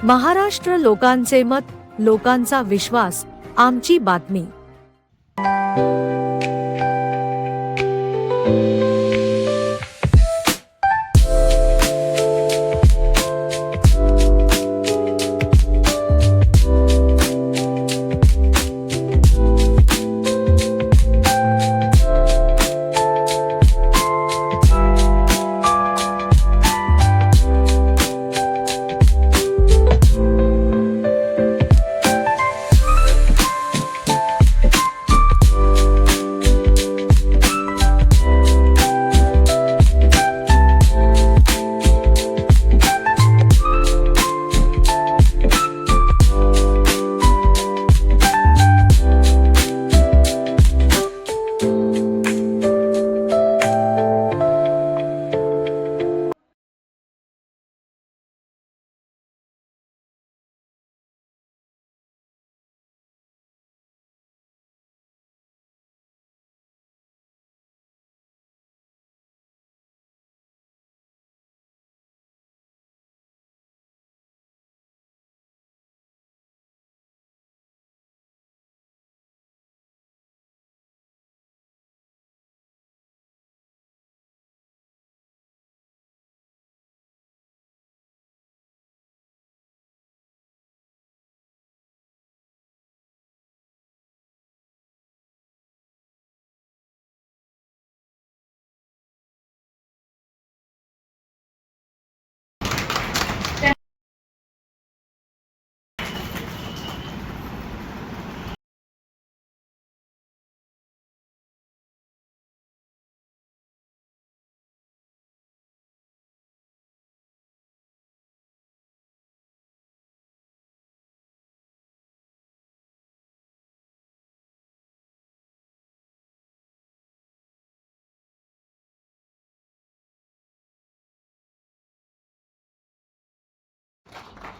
महाराष्ट्र लोकांचे मत, लोकांचा विश्वास, आमची बातमी।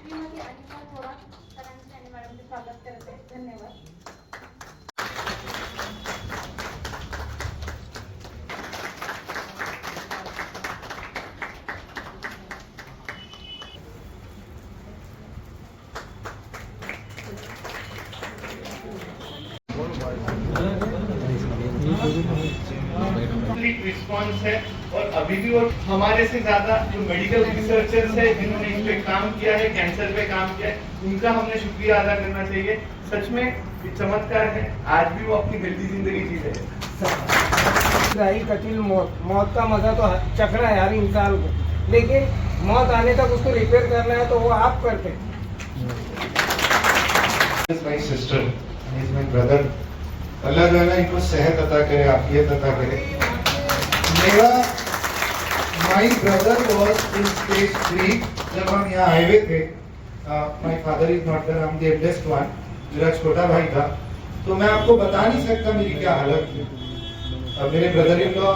श्रीमती अनिता थोरात सरांचे आणि मॅडमचे स्वागत करते। धन्यवाद। रिस्पॉन्स है और अभी भी वो हमारे से ज्यादा जो मेडिकल रिसर्चर्स है जिन्होंने इस पे काम किया है, कैंसर पे काम किया है, उनका हमने शुक्रिया अदा करना चाहिए। सच में ये चमत्कार है, आज भी वो अपनी हेल्दी जिंदगी जी रहे हैं। रही कतिल मौत का मजा तो चखना है हर इंसान को, लेकिन मौत आने तक उसको रिपेयर करना है तो वो आप करते। My sister is my brother. अल्लाह ताला इनको सेहत अता करे, आफियत अता करे। मेरा my brother was in stage 3 जब हम यहाँ आए हुए थे। My father is not there, I am the eldest one. मेरा छोटा भाई था, तो मैं आपको बता नहीं सकता मेरी क्या हालत थी। मेरे brother in law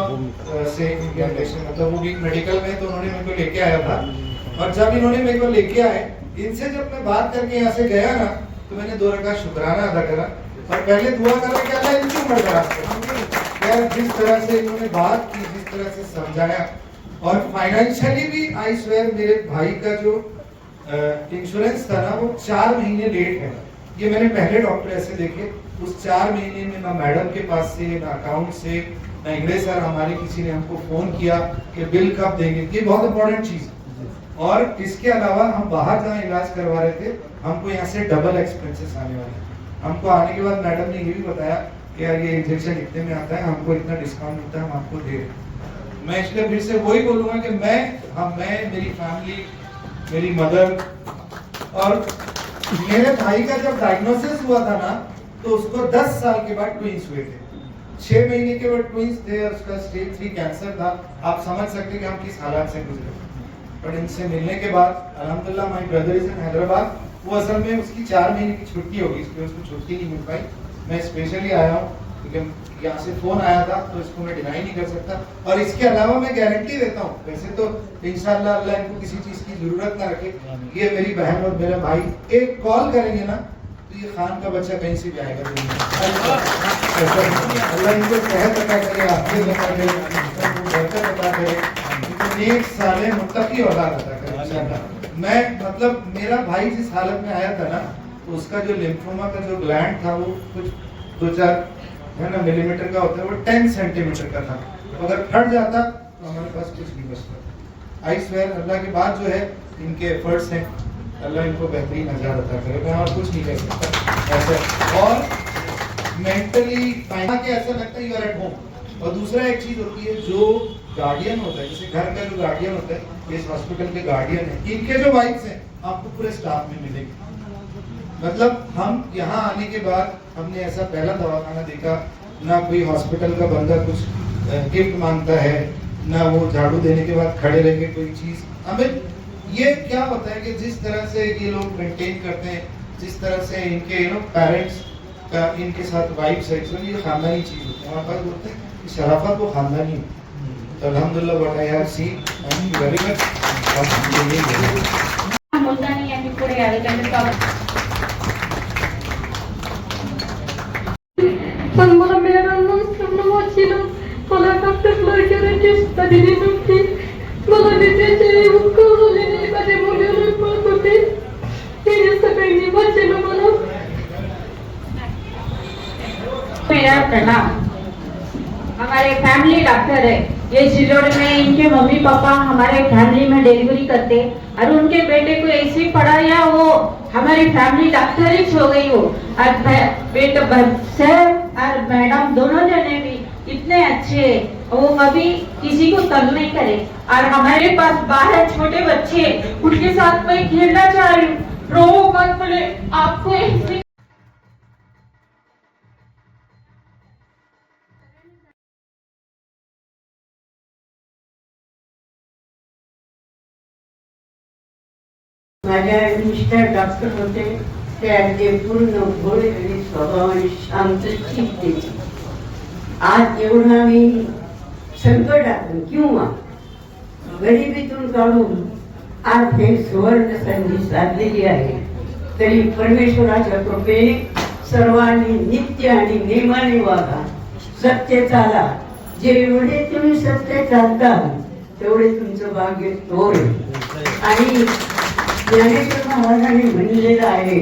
say Indian relation मतलब वो भी मेडिकल में, तो उन्होंने मेरे को लेके आया था। और जब इन्होंने मेरे को लेके आए, इनसे जब मैं बात करके यहाँ से गया ना, तो मैंने 2 रकात शुक्राना अदा करा और पहले दुआ करा कि अल्लाह इनकी उम्र दराज करे। यार जिस तरह से इन्होंने बात की, जिस तरह से समझाया, और फाइनेंशियली भी आई स्वेयर मेरे भाई का जो इंश्योरेंस था ना, वो 4 महीने लेट है। ये मैंने पहले डॉक्टर ऐसे देखे, उस 4 महीने में ना मैडम के पास से, ना अकाउंट से, ना इंग्लिश सर हमारे किसी ने हमको फोन किया कि बिल कब देंगे। ये बहुत इंपॉर्टेंट चीज है। और इसके अलावा हम बाहर जहाँ इलाज करवा रहे थे, हमको यहाँ से डबल एक्सपेंसेस आने वाले। हमको आने के बाद मैडम ने ये भी बताया कि यार ये इंजेक्शन इतने में आता है, हमको इतना डिस्काउंट मिलता है, हम आपको दे रहे हैं। मैं इसलिए फिर से वही बोलूंगा कि मैं मेरी फैमिली, मेरी मदर और मेरे भाई का जब डायग्नोसिस हुआ था ना, तो उसको 10 साल के बाद ट्विंस हुए थे। 6 महीने के बाद ट्विंस थे और उसका स्टेज 3 कैंसर था। आप समझ सकते हैं कि हम किस हालात से गुजरे। पर इनसे मिलने के बाद अल्हम्दुलिल्लाह माय ब्रदर इज इन हैदराबाद। वो असल में उसकी 4 महीने की छुट्टी होगी, इसलिए उसको छुट्टी नहीं मिल पाई। मैं स्पेशली आया हूँ क्योंकि यहाँ से फोन आया था, तो इसको मैं डिनाई नहीं कर सकता। और इसके अलावा मैं गारंटी देता हूँ, वैसे तो इंशाल्लाह अल्लाह इनको किसी चीज की जरूरत ना रखे, ये मेरी बहन और मेरा भाई एक कॉल करेंगे ना, तो ये खान का बच्चा कहीं से भी आएगा। अल्लाह इनको सेहत अता करे, आफियत अता करे, बरकत अता करे, नेक साले मुत्तकी औलाद अता करे इंशाअल्लाह। मैं मतलब मेरा भाई जिस हालत में आया था ना, तो उसका जो लिम्फोमा का जो ग्लैंड था वो कुछ 2-4 है ना मिलीमीटर का होता है, वो 10 सेंटीमीटर का था। अगर फट जाता तो हमारे पास कुछ नहीं बचता। आई स्वेयर अल्लाह के बाद जो है इनके एफर्ट्स हैं, अल्लाह इनको बेहतरीन नजारा अता करे, मैं और कुछ नहीं कर सकता ऐसा। और मेंटली के ऐसा लगता है यू आर एट होम। और दूसरा एक चीज होती है, जो गार्डियन होता है, जैसे घर का जो गार्डियन होता है, इस हॉस्पिटल के गार्डियन है, इनके जो वाइफ्स हैं आपको पूरे स्टाफ में मिलेंगे। मतलब हम यहाँ आने के बाद हमने ऐसा पहला दवाखाना देखा, ना कोई हॉस्पिटल का बंदा कुछ गिफ्ट मांगता है, ना वो झाड़ू देने के बाद खड़े रह के कोई चीज। हमें ये क्या होता है कि जिस तरह से ये लोग मेंटेन करते हैं, जिस तरह से इनके पेरेंट्स का इनके साथ वाइफ्स है, एक्चुअली ये खानदानी चीज होती है। हमारे पास बोलते हैं कि शराफत वो खानदानी है। तो अल्हम्दुलिल्लाह what I have seen, I am very much Multani यांनी पुढे आले त्यांनी पण मला मिळालं नसतं वाचिलं, मला डॉक्टर करायची सुद्धा दिली नव्हती. मला त्याचे उपकार झाले नाही, माझ्या मुलीला पळत होते, तिने सगळ्यांनी वाचलं मला. मेरा प्रणाम। हमारे फैमिली डॉक्टर है, ये सिलोड में इनके मम्मी पापा हमारे फैमिली में डिलीवरी करते और उनके बेटे को ऐसे पढ़ाया, वो हमारी फैमिली डॉक्टर ही हो गई हो। और बेटा सर और मैडम दोनों जने भी इतने अच्छे, वो कभी किसी को तंग नहीं करे। और हमारे पास बाहर छोटे बच्चे, उनके साथ मैं खेलना चाह रही हूँ, रो मत बोले आपको ऐसे। माझ्या मिस्टर डॉक्टर होते, ते अगदी पूर्ण भोळे आणि स्वभावाने शांत चित्तेचे. आज एवढा मी संकटातून किंवा गरिबीतून काढून आज हे सुवर्ण संधी साधलेली आहे. तरी परमेश्वराच्या कृपेने सर्वांनी नित्य आणि नेमाने वागा, सत्य चाला. जेवढे तुम्ही सत्य चालता तेवढे तुमचं भाग्य थोर. आणि ज्ञानेश्वर महाराजांनी म्हणलेलं आहे,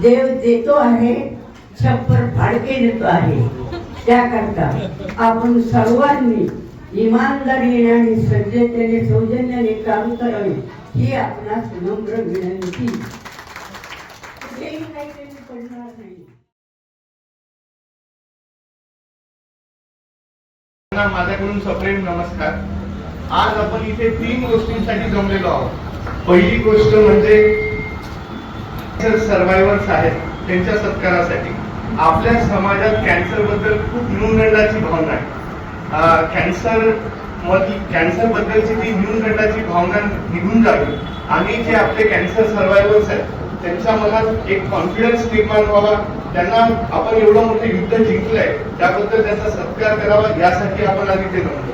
देव देतो आहे, छप्पर फाडके देतो आहे. त्याकरता आपण सर्वांनी इमानदारीने आणि सज्जतेने सौजन्याने काम करावे, ही आपणास नम्र विनंती. कुठेही काही कमी पडणार नाही. माझ्याकडून सप्रेम नमस्कार. आज आपण इथे 3 गोष्टींसाठी जमलेलो आहोत. पहिली गोष्ट म्हणजे सर्वायव्हर्स आहेत त्यांच्या सत्कारासाठी. आपल्या समाजात कॅन्सर बद्दल खूप न्यूनगंडाची भावना आहे. कॅन्सर बद्दलची ती न्यूनगंडाची भावना निघून जावी आणि जे आपले कॅन्सर सर्वायव्हर्स आहेत त्यांच्या मनात एक कॉन्फिडन्स निर्माण व्हावा. त्यांना आपण एवढं मोठं युद्ध जिंकलंय त्याबद्दल त्याचा सत्कार करावा, यासाठी आपण आज इथे जमलो.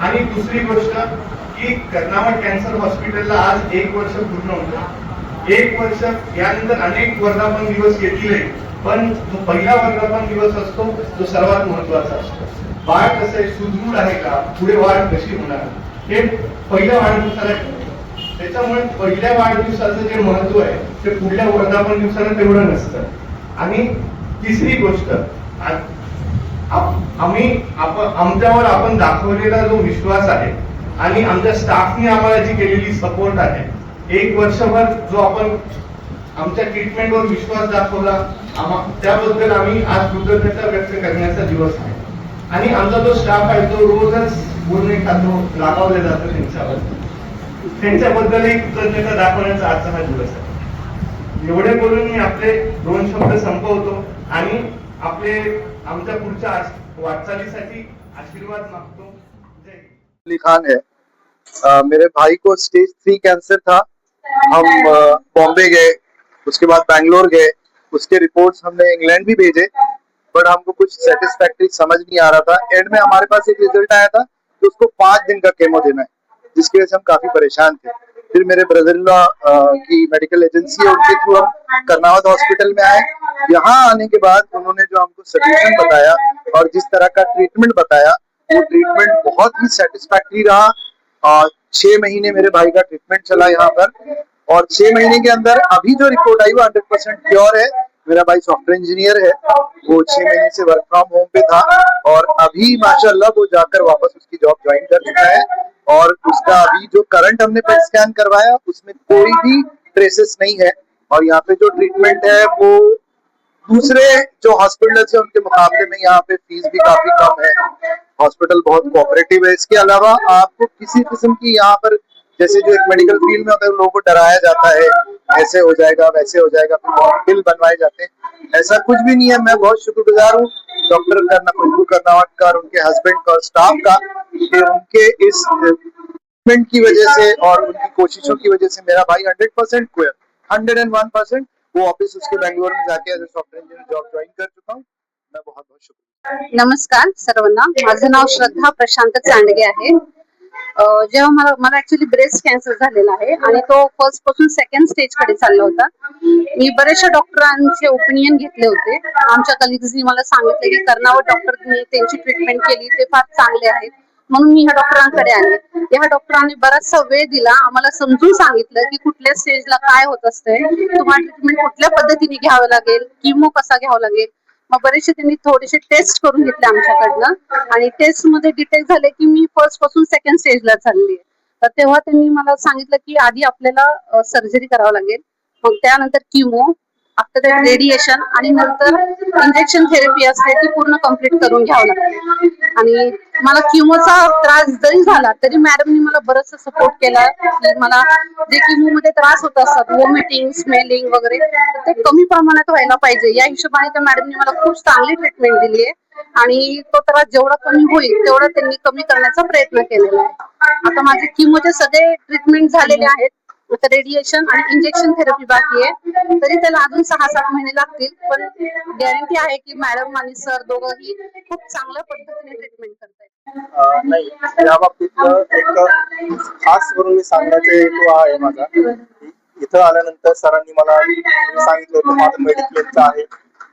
आणि दुसरी गोष्ट की कर्नावट कॅन्सर हॉस्पिटलला आज 1 वर्ष पूर्ण होतं. 1 वर्ष यानंतर अनेक वर्धापन दिवस येतील, पण जो पहिला वर्धापन दिवस असतो तो सर्वात महत्वाचा असतो. बाळ कसं आहे, सुदृढ आहे का, पुढे वाढ कशी होणार, हे पहिल्या वाढदिवसाला. त्याच्यामुळे पहिल्या वाढदिवसाचं जे महत्व आहे ते पुढल्या वर्धापन दिवसाला तेवढं नसतं. आणि तिसरी गोष्ट, आमच्यावर आपण दाखवलेला जो विश्वास आहे आणि आमच्या स्टाफने आम्हाला जी केलेली सपोर्ट आहे, 1 वर्षभर जो आपण आमच्या ट्रीटमेंटवर विश्वास दाखवला, त्याबद्दल आम्ही आज कृतज्ञता व्यक्त करण्याचा दिवस आहे. आणि आमचा जो स्टाफ आहे तो रोजच बोलणे खातो, लागावले जातो त्यांच्यावर, त्यांच्याबद्दलही कृतज्ञता दाखवण्याचा आजचा हा दिवस आहे. एवढे बोलून मी आपले 2 शब्द संपवतो आणि आमच्या पुढच्या वाटचालीसाठी आशीर्वाद मागतो. जय हिंद. अली खान है। मेरे भाई को स्टेज 3 कैंसर था। हम बॉम्बे गए, उसके बाद बैंगलोर गए, उसके रिपोर्ट्स हमने इंग्लैंड भी भेजे, बट हमको कुछ सेटिस्फैक्टरी समझ नहीं आ रहा था। एंड में हमारे पास एक रिजल्ट आया था कि उसको 5 दिन का केमो देना है, जिसकी वजह से हम काफी परेशान थे। फिर मेरे ब्रदर इन लॉ की मेडिकल एजेंसी है, उनके थ्रू हम कर्नावत हॉस्पिटल में आए। यहाँ आने के बाद उन्होंने जो हमको सजेशन बताया और जिस तरह का ट्रीटमेंट बताया, वो ट्रीटमेंट बहुत ही सेटिस्फैक्टरी रहा। 6 महीने मेरे भाई का ट्रीटमेंट चला यहाँ पर और 6 महीने के अंदर अभी जो रिपोर्ट आई वो 100% प्योर है। मेरा भाई सॉफ्टवेयर इंजीनियर है, वो 6 महीने से वर्क फ्रॉम होम पे था और अभी माशाल्लाह वो जाकर वापस उसकी जॉब ज्वाइन कर चुका है और उसका अभी जो करंट हमने पेट स्कैन करवाया उसमें कोई भी ट्रेसेस नहीं है। और यहाँ पे जो ट्रीटमेंट है वो दूसरे जो हॉस्पिटल है उनके मुकाबले में यहाँ पे फीस भी काफी कम है। हॉस्पिटल बहुत कोऑपरेटिव है। इसके अलावा आपको किसी किस्म की यहाँ पर जैसे जो एक मेडिकल फील्ड में होता है लोगों को डराया जाता है, ऐसे हो जाएगा वैसे हो जाएगा, फिर बिल बनवाए जाते हैं, ऐसा कुछ भी नहीं है। मैं बहुत शुक्रगुजार हूँ डॉक्टर खुशबू कर्नावट का और उनके हस्बैंड का और स्टाफ का कि उनके इस ट्रीटमेंट की वजह से और उनकी कोशिशों की वजह से मेरा भाई 100% क्लियर, 101% वो ऑफिस उसके बेंगलोर में जाके as a software engineer job join कर चुका हूँ। मैं बहुत बहुत शुक्रिया। नमस्कार सर्वांना, माझं नाव श्रद्धा प्रशांत चांडगे आहे। जेव्हा मला ऍक्च्युली ब्रेस्ट कॅन्सर झालेला आहे आणि तो फर्स्ट पासून सेकंड स्टेज कडे चालला होता। मी बरेचशा डॉक्टरांचे ओपिनियन घेतले होते। आमच्या कलिग्सनी मला सांगितले की कर्नावट डॉक्टरनी त्यांची ट्रीटमेंट केली, ते फार चांगले आहेत, म्हणून मी ह्या डॉक्टरांकडे आले। ह्या डॉक्टरांनी बराचसा वेळ दिला, आम्हाला समजून सांगितलं की कुठल्या स्टेजला काय होत असतंय, तुम्हाला ट्रीटमेंट कुठल्या पद्धतीने घ्यावं लागेल, किमो कसा घ्यावं लागेल। मग बरेचसे त्यांनी थोडेसे टेस्ट करून घेतले आमच्याकडनं आणि टेस्ट मध्ये डिटेक्ट झाले की मी फर्स्ट पासून सेकंड स्टेजला चालली। तर तेव्हा त्यांनी मला सांगितलं की आधी आपल्याला सर्जरी करावं लागेल, मग त्यानंतर किमो, आफ्टर दॅट रेडिएशन आणि नंतर इंजेक्शन थेरपी असते ती पूर्ण कम्प्लीट करून घ्यावं लागते। आणि मला किमोचा त्रास जरी झाला तरी मॅडमनी मला बरंचसं सपोर्ट केला की मला जे किमो मध्ये त्रास होत असतात, वॉमिटिंग, स्मेलिंग वगैरे, ते कमी प्रमाणात व्हायला पाहिजे या हिशोबाने त्या मॅडमनी मला खूप चांगली ट्रीटमेंट दिली आहे आणि तो त्रास जेवढा कमी होईल तेवढा त्यांनी कमी करण्याचा प्रयत्न केलेला आहे। आता माझे किमोचे सगळे ट्रीटमेंट झालेले आहेत, रेडिएशन आणि इंजेक्शन थेरपी बाकी आहे, तरी त्याला अजून 6-7 महिने लागतील, पण गॅरंटी आहे की मॅडम आणि सर दोघंही खूप चांगल्या पद्धतीने ट्रीटमेंट करतायत। नाही, या बाबतीत एक खास करून मी सांगण्याचा हेतू आहे माझा, इथं आल्यानंतर सरांनी मला सांगितलं होतं माझं मेडिक्लेमचं आहे,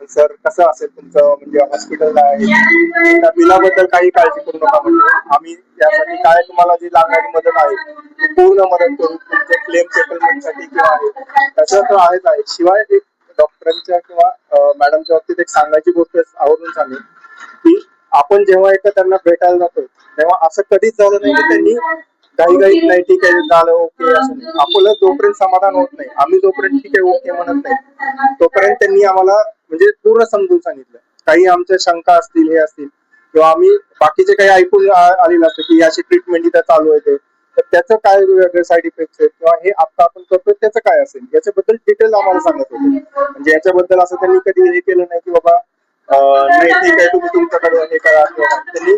सर कसं असेल तुमचं म्हणजे हॉस्पिटलला आहे, त्या बिलाबद्दल काही काळजी करू नका, म्हणजे आम्ही यासाठी काय तुम्हाला जी लागणारी मदत आहे ती पूर्ण मदत करू, तुमच्या क्लेम सेटलमेंटसाठी किंवा आहे त्याचं तर आहेच आहे। शिवाय एक डॉक्टरांच्या किंवा मॅडमच्या बाबतीत एक सांगायची गोष्ट आवर्जून सांगेल की आपण जेव्हा एकदा त्यांना भेटायला जातो तेव्हा असं कधीच झालं नाही की त्यांनी काही नाही ठीक आहे झालं ओके असं नाही। आपलं जोपर्यंत समाधान होत नाही, आम्ही जोपर्यंत ठीक आहे ओके म्हणत नाही तोपर्यंत त्यांनी आम्हाला म्हणजे पूर्ण समजून सांगितलं। काही आमच्या शंका असतील हे असतील किंवा आम्ही बाकीचे काही ऐकून आलेलं असतं की याची ट्रीटमेंट इथं चालू आहे ते, तर त्याचं काय वेगळे साईड इफेक्ट आहेत किंवा हे आता आपण करतोय त्याचं काय असेल याच्याबद्दल डिटेल आम्हाला सांगत होते। म्हणजे याच्याबद्दल असं त्यांनी कधी हे केलं नाही की बाबा नाही ठीक आहे तुम्ही तुमच्याकडे हे करा, त्यांनी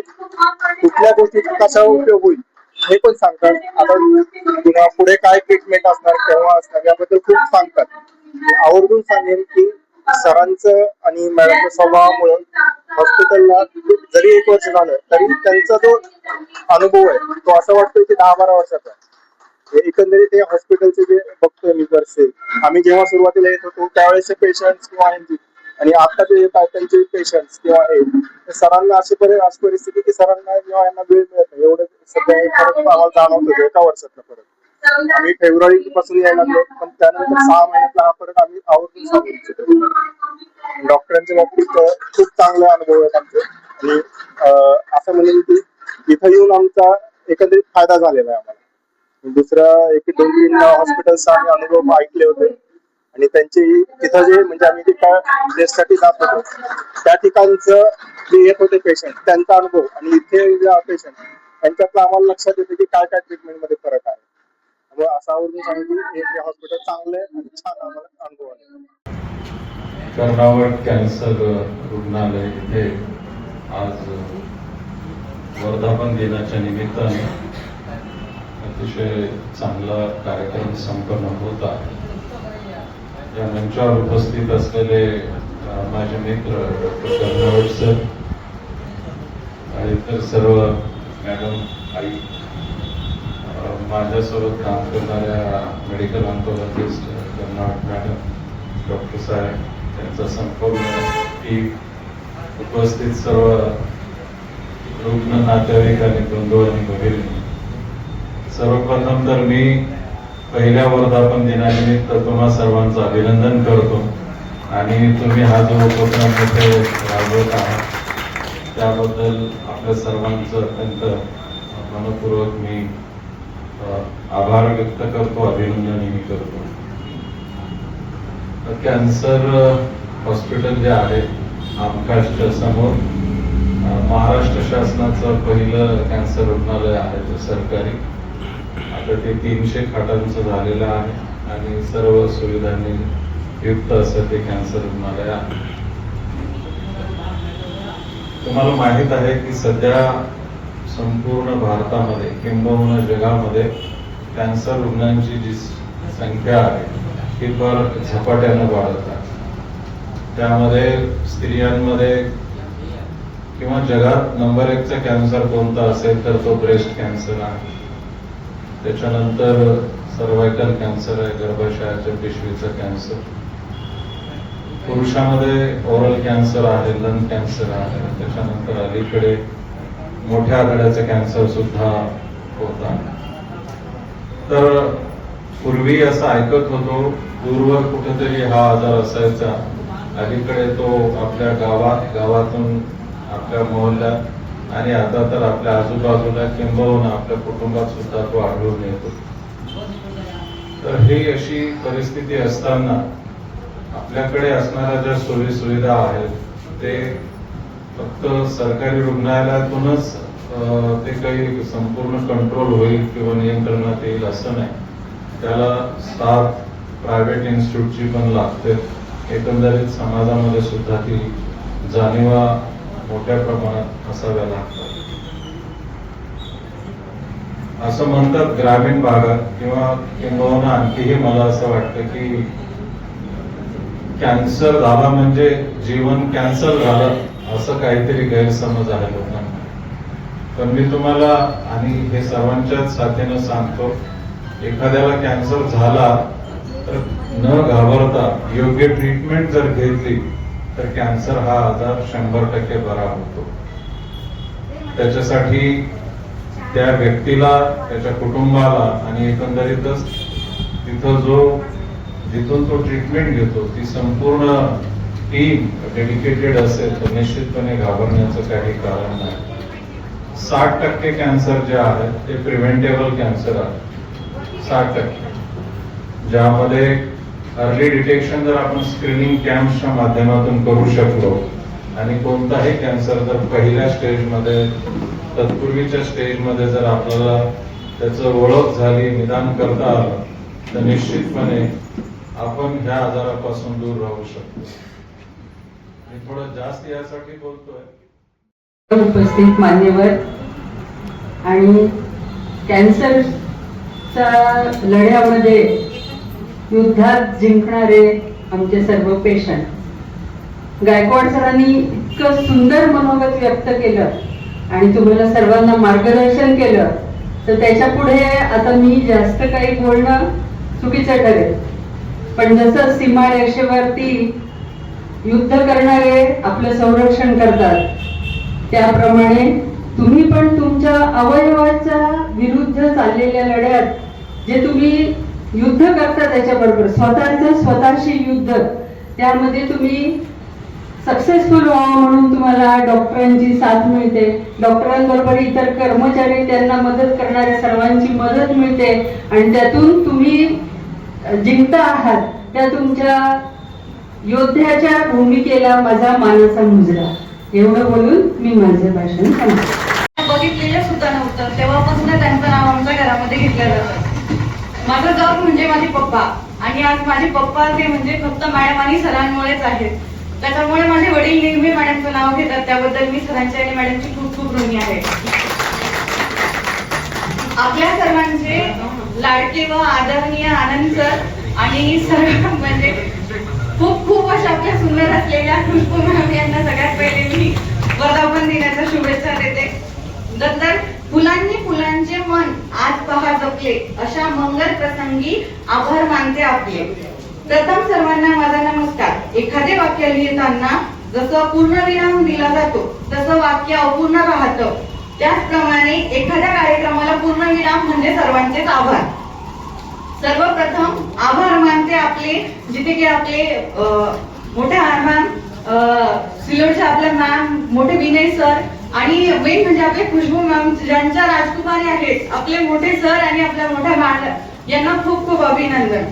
कुठल्या गोष्टीचा कसा उपयोग होईल हे पण सांगतात। आता पुढे काय ट्रीटमेंट असणार केव्हा असणार याबद्दल खूप सांगतात। आवर्जून सांगेन की सरांचं आणि मॅडमच्या स्वभावामुळे हॉस्पिटलला जरी 1 वर्ष झालं तरी त्यांचा जो अनुभव आहे तो असं वाटतोय की 10-12 वर्षाचा आहे। एकंदरीत ते हॉस्पिटलचे जे बघतोय मी वर्षे, आम्ही जेव्हा सुरुवातीला येत होतो त्यावेळेसचे पेशंट्स किंवा आणि आता जे येतात त्यांचे पेशंट्स किंवा हे सरांना अशी परिस्थिती की सरांना जेव्हा यांना वेळ मिळत नाही, एवढं सध्या फरक आम्हाला जाणवतो 1 वर्षातला फरक। आम्ही फेब्रुवारी पासून यायला लागलो, पण त्यानंतर 6 महिन्यातला हा फरक आम्ही आवर्जून सांगू शकतो। डॉक्टरांच्या बाबतीत खूप चांगले अनुभव आहेत आमचे आणि असं म्हणेन की इथं येऊन आमचा एकंदरीत फायदा झालेला आहे आम्हाला। दुसरा 1-2-3 हॉस्पिटलचा आम्ही अनुभव ऐकले होते आणि त्यांची तिथं जे म्हणजे आम्ही टेस्टसाठी जात होतो त्या ठिकाणचं जे येत होते पेशंट त्यांचा अनुभव आणि इथे जे पेशंट त्यांच्यातलं आम्हाला लक्षात येते की काय काय ट्रीटमेंट मध्ये फरक आहे। त्यामुळे असं आवडून सांगितलं की हे हॉस्पिटल चांगलं आहे आणि छान आम्हाला अनुभव आले। कर्नावट कॅन्सर रुग्णालय इथे आज वर्धापन दिनाच्या निमित्ताने अतिशय चांगला कार्यक्रम संपन्न होत आहे। या मंचावर उपस्थित असलेले माझे मित्र डॉक्टर कर्नावट सर आणि इतर सर्व मॅडम, आई, माझ्यासोबत काम करणाऱ्या medical oncologist Karnavat madam, doctor साहेब, त्यांचा संपूर्ण टीम, उपस्थित सर्व रुग्ण नातेवाईक आणि बंधू आणि भगिनी, सर्वप्रथम तर मी पहिल्या वर्धापन दिनानिमित्त तुम्हा सर्वांचं अभिनंदन करतो आणि तुम्ही हा जो उपक्रम इथे राबवत आहात त्याबद्दल आपल्या सर्वांचं अत्यंत मनपूर्वक मी आभार व्यक्त करतो, अभिनंदनही करतो. कॅन्सर हॉस्पिटल जे आहे आमकाशच्या समोर महाराष्ट्र शासनाचं पहिलं कॅन्सर रुग्णालय आहे ते सरकारी. आता ते 300 खाटांचं झालेलं आहे आणि सर्व सुविधांनी युक्त असं ते कॅन्सर रुग्णालय आहे. तुम्हाला माहित आहे की सध्या संपूर्ण भारतामध्ये किंबहुना जगामध्ये कॅन्सर रुग्णांची जी संख्या आहे ती फार झपाट्यानं वाढत आहे. त्यामध्ये स्त्रियांमध्ये किंवा जगात नंबर 1चा कॅन्सर कोणता असेल तर तो ब्रेस्ट कॅन्सर आहे. त्याच्यानंतर सर्वायकल कॅन्सर आहे, गर्भाशयाच्या पिशवीचा कॅन्सर. पुरुषांमध्ये ओरल कॅन्सर आहे, लंग कॅन्सर आहे. त्याच्यानंतर अलीकडे मोठ्या आतड्याचा कॅन्सर सुद्धा होता. तर पूर्वी असं ऐकत होतो दूरवर कुठेतरी हा आजार असायचा, अलीकडे तो आपल्या गावातून आपल्या मोहल्ल्यात आणि आता तर आपल्या आजूबाजूला किंबहुना आपल्या कुटुंबात सुद्धा तो आढळून येतो. तर ही अशी परिस्थिती असताना आपल्याकडे असणाऱ्या ज्या सोयी सुविधा आहेत ते फक्त सरकारी रुग्णालयातूनच ते काही संपूर्ण कंट्रोल होईल किंवा नियंत्रणात येईल असं नाही. त्याला साथ प्रायव्हेट इन्स्टिट्यूटची पण लागते. एकंदरीत समाजामध्ये सुद्धा ती जाणीवा मोठ्या प्रमाणात असाव्या लागतात. असं म्हणतात ग्रामीण भागात किंवा किंबहुना आणखीही मला असं वाटतं की कॅन्सर झाला म्हणजे जीवन कॅन्सर झालं असं काहीतरी गैरसमज आहे लोकांना. पण मी तुम्हाला आणि हे सर्वांच्याच साथीनं सांगतो, एखाद्याला कॅन्सर झाला तर न घाबरता योग्य ट्रीटमेंट जर घेतली तर कॅन्सर हा आजार 100% बरा होतो. त्याच्यासाठी त्या व्यक्तीला, त्याच्या कुटुंबाला आणि एकंदरीतच जिथून तो ट्रीटमेंट घेतो ती संपूर्ण टीम डेडिकेटेड असेल तर निश्चितपणे घाबरण्याचं काही कारण नाही. 60% कॅन्सर जे आहे ते प्रिव्हेंटेबल कॅन्सर आहे. 60%, ज्यामध्ये अर्ली डिटेक्शन जर आपण स्क्रीनिंग कॅम्प्सच्या माध्यमातून करू शकलो आणि कोणताही कॅन्सर जर पहिल्या स्टेजमध्ये, तत्पूर्वीच्या स्टेजमध्ये जर आपल्याला त्याचं ओळख झाली, निदान करता आलं तर निश्चितपणे आपण ह्या आजारापासून दूर राहू शकतो. मी थोडं जास्त यासाठी बोलतोय. उपस्थित मान्यवर आणि कॅन्सरच्या लढ्यामध्ये युद्धात जिंकणारे आमचे सर्व पेशंट, गायकवाड सरांनी इतकं सुंदर मनोगत व्यक्त केलं आणि तुम्हाला सर्वांना मार्गदर्शन केलं तर त्याच्या पुढे आता मी जास्त काही बोलणं चुकीचं ठरेल. पण जसं सीमारेषेवरती युद्ध करणारे आपलं संरक्षण करतात त्याप्रमाणे तुम्ही पण तुमच्या अवयवाच्या विरुद्ध चाललेल्या लढ्यात जे तुम्ही युद्ध करता त्याच्याबरोबर स्वतःशी युद्ध, त्यामध्ये तुम्ही सक्सेसफुल व्हावं म्हणून तुम्हाला डॉक्टरांची साथ मिळते. डॉक्टरांबरोबर इतर कर्मचारी, त्यांना मदत करणाऱ्या सर्वांची मदत मिळते आणि त्यातून तुम्ही जिंकता आहात. त्या तुमच्या योद्ध्याच्या भूमिकेला माझा मानाचा मुजरा. एवढं बोलून मी माझे भाषण सांगते. बघितलेलं सुद्धा नव्हतं, तेव्हापासून त्यांचं नाव आमच्या घरामध्ये घेतलं जातं. माझं जॉब म्हणजे माझे पप्पा आणि आज माझे पप्पा ते म्हणजे फक्त मॅडम आणि सरांमुळेच आहेत. त्याच्यामुळे माझे वडील नेहमी मॅडमचं नाव घेतात. त्याबद्दल मी सरांची आणि मॅडमची खूप खूप ऋणी आहे. आपल्या सर्वांचे लाडके व आदरणीय आनंद सर आणि सर्व म्हणजे खूप खूप अशा आपल्या सुंदर असलेल्या खुशबू मॅडम यांना सगळ्यात पहिले मी वर्धापन दिनाच्या शुभेच्छा देते. नंतर फुलांनी फुलांचे मन आज पहा जपले अशा मंगल प्रसंगी आभार मानते आपले. प्रथम सर्वांना माझा नमस्कार. एखादे वाक्य लिहिताना जसं पूर्णविराम दिला जातो तसं वाक्य अपूर्ण राहतं, त्याचप्रमाणे एखाद्या कार्यक्रमाला पूर्णविराम म्हणजे सर्वांचेच आभार. सर्वप्रथम आभार मानते आपले, जिथे की आपले मोठे आभार सिल्लोडचे आपले मॅम, मोठे विनय सर आणि मेन म्हणजे आपले खुशबू मॅम, ज्यांच्या राजकुमारी आहेत, आपले मोठे सर आणि आपल्या मोठ्या मॅडम यांना खूप खूप अभिनंदन.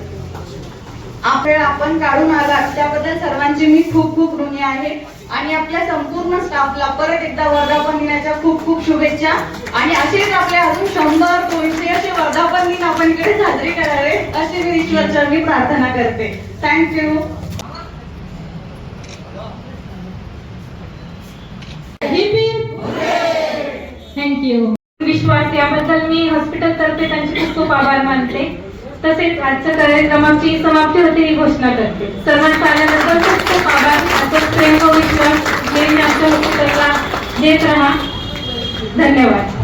आपण काढून आलात त्याबद्दल सर्वांची मी खूप खूप ऋणी आहे आणि आपल्या संपूर्ण स्टाफला परत एकदा वर्धापन दिनाच्या खूप खूप शुभेच्छा. आणि असेच आपले अजून 100-200 असे वर्धापन दिन आपण इकडे साजरे करावे अशी मी ईश्वरचरणी प्रार्थना करते. थँक्यू. थँक्यू. विश्वास याबद्दल मी हॉस्पिटल तर्फे त्यांचे खूप खूप आभार मानते. तसेच आजच्या कार्यक्रमाची समाप्ती होते ही घोषणा करते. सर्वांचा आल्याबद्दल खूप खूप आभार. असंच प्रेम व विश्वास नेहमी आमच्या हॉस्पिटलला देत राहा. धन्यवाद.